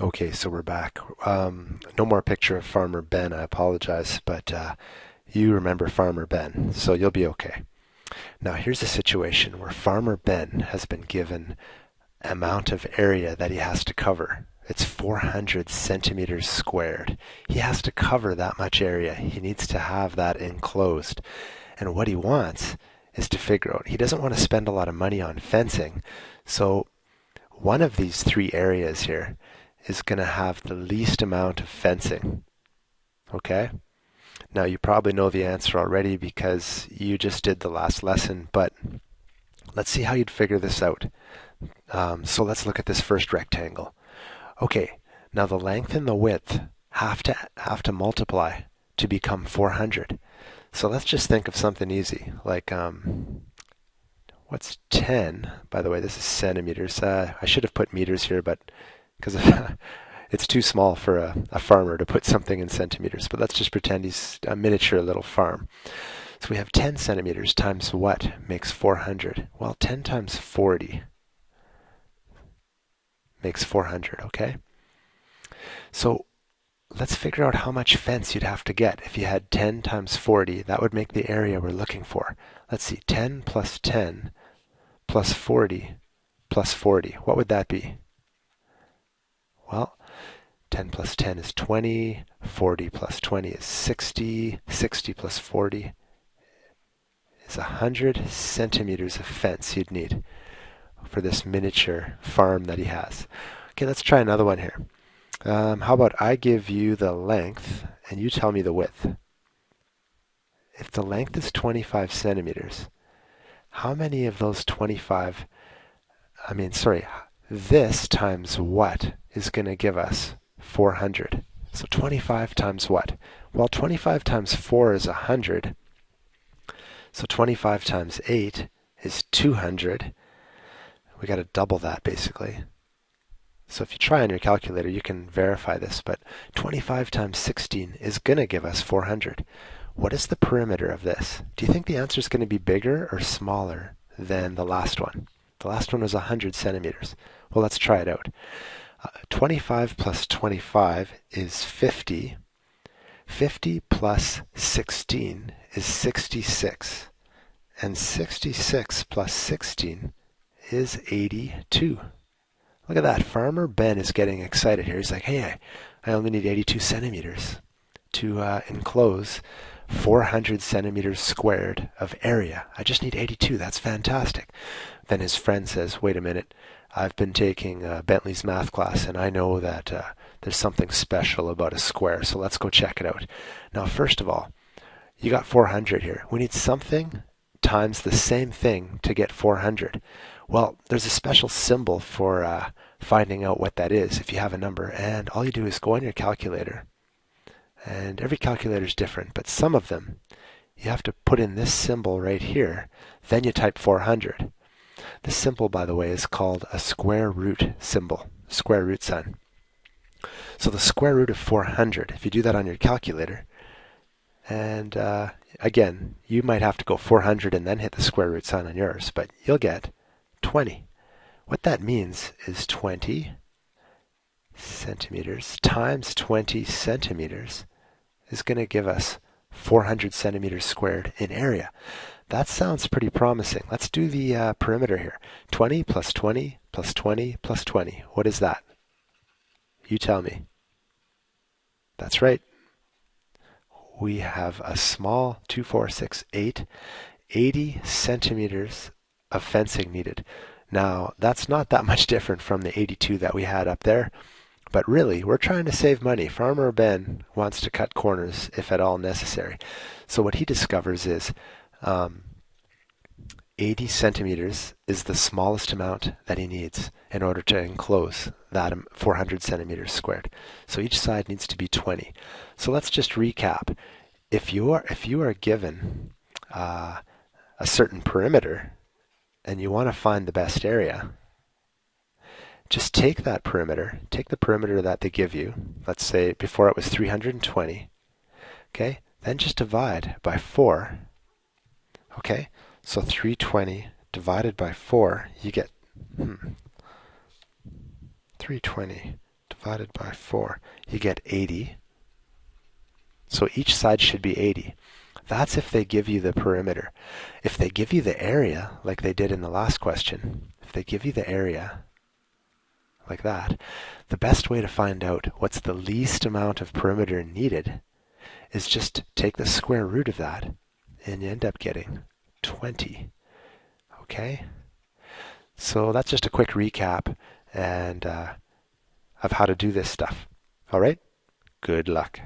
Okay, so we're back. No more picture of Farmer Ben, I apologize, but you remember Farmer Ben, so you'll be okay. Now here's a situation where Farmer Ben has been given amount of area that he has to cover. It's 400 centimeters squared. He has to cover that much area. He needs to have that enclosed. And what he wants is to figure out, he doesn't want to spend a lot of money on fencing, so one of these three areas here is going to have the least amount of fencing. Okay? Now you probably know the answer already because you just did the last lesson, but let's see how you'd figure this out. So let's look at this first rectangle. Okay, now the length and the width have to multiply to become 400. So let's just think of something easy, like what's 10? By the way, this is centimeters. I should have put meters here, but because it's too small for a farmer to put something in centimeters. But let's just pretend he's a miniature little farm. So we have 10 centimeters times what makes 400? Well, 10 times 40 makes 400, okay? So let's figure out how much fence you'd have to get. If you had 10 times 40, that would make the area we're looking for. Let's see, 10 plus 10 plus 40 plus 40. What would that be? Well, 10 plus 10 is 20, 40 plus 20 is 60, 60 plus 40 is 100 centimeters of fence you'd need for this miniature farm that he has. Okay, let's try another one here. How about I give you the length and you tell me the width? If the length is 25 centimeters, how many of those 25, this times what is going to give us 400? So 25 times what? Well, 25 times 4 is 100. So 25 times 8 is 200. We got to double that basically. So if you try on your calculator, you can verify this, but 25 times 16 is going to give us 400. What is the perimeter of this? Do you think the answer is going to be bigger or smaller than the last one? The last one was 100 centimeters. Well, let's try it out. 25 plus 25 is 50. 50 plus 16 is 66. And 66 plus 16 is 82. Look at that. Farmer Ben is getting excited here. He's like, hey, I only need 82 centimeters to enclose 400 centimeters squared of area. I just need 82. That's fantastic. Then his friend says, wait a minute. I've been taking Bentley's math class, and I know that there's something special about a square, so let's go check it out. Now, first of all, you got 400 here. We need something times the same thing to get 400. Well, there's a special symbol for finding out what that is if you have a number, and all you do is go on your calculator. And every calculator is different, but some of them, you have to put in this symbol right here, then you type 400. This symbol, by the way, is called a square root symbol, square root sign. So the square root of 400, if you do that on your calculator, and again, you might have to go 400 and then hit the square root sign on yours, but you'll get 20. What that means is 20 centimeters times 20 centimeters is going to give us 400 centimeters squared in area. That sounds pretty promising. Let's do the perimeter here. 20 plus 20 plus 20 plus 20. What is that? You tell me. That's right. We have a small 2, 4, 6, 8, 80 centimeters of fencing needed. Now, that's not that much different from the 82 that we had up there, but really, we're trying to save money. Farmer Ben wants to cut corners if at all necessary. So what he discovers is 80 centimeters is the smallest amount that he needs in order to enclose that 400 centimeters squared. So each side needs to be 20. So let's just recap. If you are given a certain perimeter and you want to find the best area, just take that perimeter, take the perimeter that they give you. Let's say before it was 320. Okay, then just divide by 4. Okay, so 320 divided by 4, you get 320 divided by 4. You get 80. So each side should be 80. That's if they give you the perimeter. If they give you the area, like they did in the last question, if they give you the area, like that, the best way to find out what's the least amount of perimeter needed is just take the square root of that, and you end up getting 20. Okay? So that's just a quick recap and of how to do this stuff. All right? Good luck.